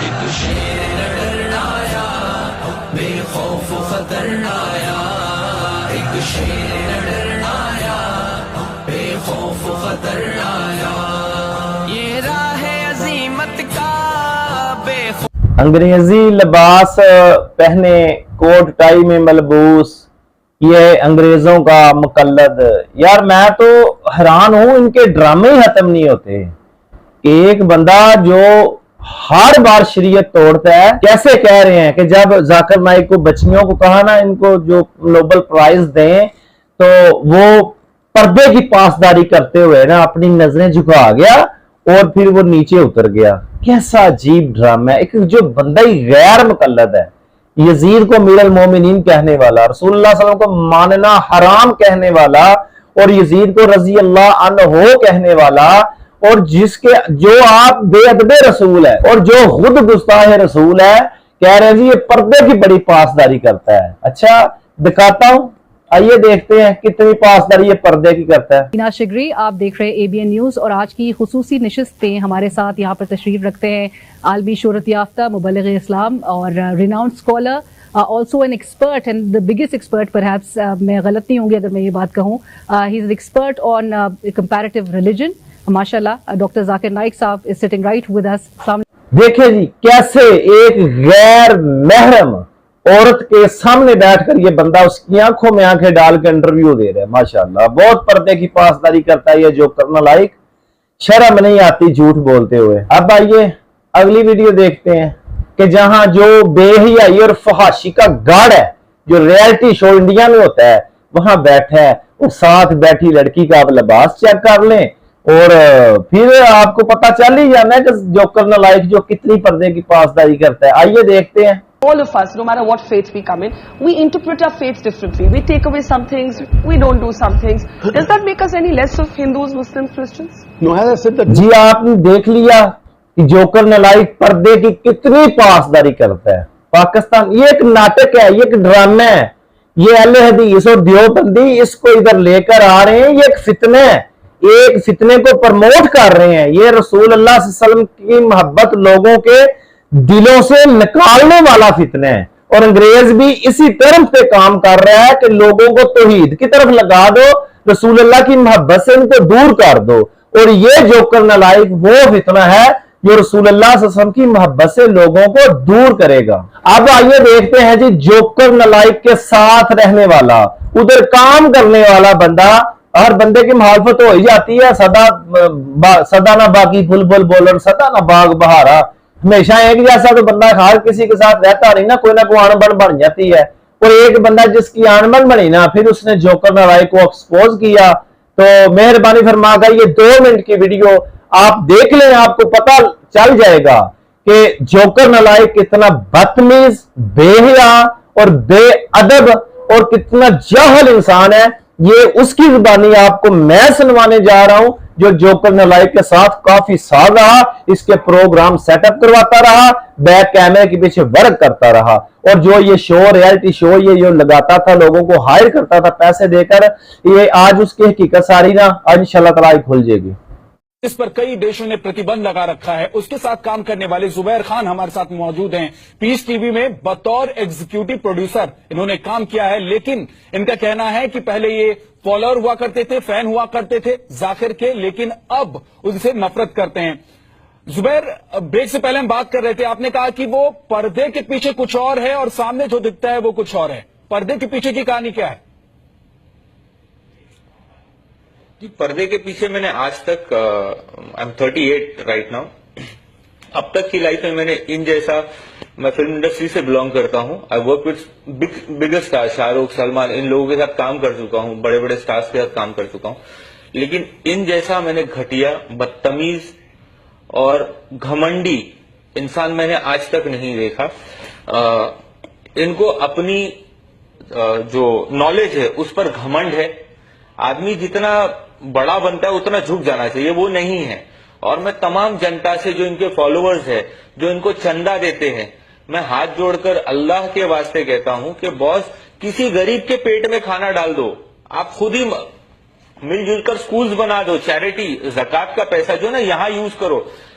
ایک شیر لڑ آیا بے خوف خطر آیا، ایک شیر لڑ آیا بے خوف خطر آیا، یہ راہ عظیمت کا بے خوف۔ انگریزی لباس پہنے، کوٹ ٹائی میں ملبوس، یہ انگریزوں کا مقلد۔ یار میں تو حیران ہوں، ان کے ڈرامے ہی ختم نہیں ہوتے کہ ایک بندہ جو ہر بار شریعت توڑتا ہے، کیسے کہہ رہے ہیں کہ جب ذاکر نائک کو بچیوں کو کہا نا ان کو جو نوبل پرائز دیں، تو وہ پردے کی پاسداری کرتے ہوئے نا اپنی نظریں جھکا گیا اور پھر وہ نیچے اتر گیا۔ کیسا عجیب ڈرامہ ہے، ایک جو بندہ ہی غیر مقلد ہے، یزید کو امیر المومنین کہنے والا، رسول اللہ صلی اللہ علیہ وسلم کو ماننا حرام کہنے والا، اور یزید کو رضی اللہ عنہ کہنے والا، اور جو آپ بے ادب رسول ہے اور جو خود گستاخ رسول ہے، کہہ رہے ہیں جی یہ پردے کی بڑی پاسداری کرتا ہے۔ اچھا دکھاتا ہوں، آئیے دیکھتے ہیں کتنی پاسداری یہ پردے کی کرتا ہے۔ مینا شگری، آپ دیکھ رہے اے بی این نیوز، اور آج کی خصوصی نشست پہ ہمارے ساتھ یہاں پر تشریف رکھتے ہیں عالمی شہرت یافتہ مبلغ اسلام اور renowned scholar, also an expert and the biggest expert perhaps, میں غلط نہیں ہوں گی اگر میں یہ بات کہوں، he is expert on comparative religion, ماشاء اللہ۔ ڈاکٹر ذاکر نائک صاحب is sitting right with us. دیکھیں جی کیسے ایک غیر محرم عورت کے سامنے بیٹھ کر یہ بندہ اس کی آنکھوں میں آنکھیں ڈال کے انٹرویو دے رہا ہے، ماشاءاللہ بہت پردے کی پاسداری کرتا ہے یہ جو کرنا لائق، شرم نہیں آتی جھوٹ بولتے ہوئے۔ اب آئیے اگلی ویڈیو دیکھتے ہیں کہ جہاں جو بے حیائی اور فحاشی کا گاڑ ہے، جو ریئلٹی شو انڈیا میں ہوتا ہے، وہاں بیٹھا ہے، اور ساتھ بیٹھی لڑکی کا آپ لباس چیک کر لیں اور پھر آپ کو پتہ چل ہی جانا ہے کہ جو کرنا لائق جو کتنی پردے کی پاسداری کرتا ہے۔ آئیے دیکھتے ہیں۔ All of us, no matter what faith we come in, we interpret our faiths differently. We take away some things, we don't do some things. Does that make us any less of Hindus, Muslims, Christians? No, as I said that. جی آپ نے دیکھ لیا کہ joker نلائک پردے کی کتنی پاسداری کرتا ہے۔ پاکستان یہ ایک ناٹک ہے، یہ ایک ڈرامہ ہے، یہ اہل حدیث اور دیوبندی اس کو ادھر لے کر آ رہے ہیں، یہ ایک فتنہ ہے، ایک فتنے کو پرموٹ کر رہے ہیں۔ یہ رسول اللہ صلی اللہ علیہ وسلم کی محبت لوگوں کے دلوں سے نکالنے والا فتنہ ہے، اور انگریز بھی اسی طرف پہ کام کر رہا ہے کہ لوگوں کو توحید کی طرف لگا دو، رسول اللہ کی محبت سے ان کو دور کر دو، اور یہ جوکر نلائک وہ فتنہ ہے جو رسول اللہ صلی اللہ علیہ وسلم کی محبت سے لوگوں کو دور کرے گا۔ اب آئیے دیکھتے ہیں جی جوکر نلائک کے ساتھ رہنے والا، ادھر کام کرنے والا بندہ، ہر بندے کی مخالفت ہو ہی جاتی ہے، سدا نہ باقی پھل پھل بولر، سدا نہ باغ بہارا، ہمیشہ ایک جیسا تو بندہ ہر کسی کے ساتھ رہتا نہیں نا، کوئی نہ کوئی آن بن بن جاتی ہے، اور ایک بندہ جس کی آن بن بنی نا پھر اس نے جوکر نلائک کو ایکسپوز کیا۔ تو مہربانی فرما کر یہ 2 منٹ کی ویڈیو آپ دیکھ لیں، آپ کو پتہ چل جائے گا کہ جوکر نلائک کتنا بدتمیز، بے حیا اور بے ادب اور کتنا جاہل انسان ہے۔ یہ اس کی زبانی آپ کو میں سنوانے جا رہا ہوں جو جوکر نلائک کے ساتھ کافی سال رہا، اس کے پروگرام سیٹ اپ کرواتا رہا، بیک کیمرے کے پیچھے ورک کرتا رہا، اور جو یہ شو ریئلٹی شو یہ جو لگاتا تھا، لوگوں کو ہائر کرتا تھا پیسے دے کر، یہ آج اس کی حقیقت ساری نا انشاءاللہ تعالی کھل جائے گی۔ اس پر کئی دیشوں نے پرتیبند لگا رکھا ہے۔ اس کے ساتھ کام کرنے والے زبیر خان ہمارے ساتھ موجود ہیں، پیس ٹی وی میں بطور ایگزیکٹو پروڈیوسر انہوں نے کام کیا ہے، لیکن ان کا کہنا ہے کہ پہلے یہ فالوور ہوا کرتے تھے، فین ہوا کرتے تھے ذاکر کے، لیکن اب ان سے نفرت کرتے ہیں۔ زبیر، بریک سے پہلے ہم بات کر رہے تھے، آپ نے کہا کہ وہ پردے کے پیچھے کچھ اور ہے اور سامنے جو دکھتا ہے وہ کچھ اور ہے، پردے کے پیچھے کی کہانی کیا ہے؟ پردے کے پیچھے میں نے آج تک I'm 38 رائٹ ناؤ، اب تک کی لائف میں نے ان جیسا، میں فلم انڈسٹری سے بلانگ کرتا ہوں، I work with bigger stars، Shah Rukh, Salman, ان لوگوں کے ساتھ کام کر چکا ہوں، بڑے بڑے سٹارز کے ساتھ کام کر چکا ہوں، لیکن ان جیسا میں نے گھٹیا، بدتمیز اور گھمنڈی انسان میں نے آج تک نہیں دیکھا۔ ان کو اپنی جو نالج ہے اس پر گھمنڈ ہے، آدمی جتنا بڑا بنتا ہے اتنا جھک جانا چاہیے، وہ نہیں ہے۔ اور میں تمام جنتا سے جو ان کے فالوورز ہیں، جو ان کو چندہ دیتے ہیں، میں ہاتھ جوڑ کر اللہ کے واسطے کہتا ہوں کہ باس کسی غریب کے پیٹ میں کھانا ڈال دو، آپ خود ہی مل جل کر سکولز بنا دو، چیریٹی، زکوٰۃ کا پیسہ جو نا یہاں یوز کرو،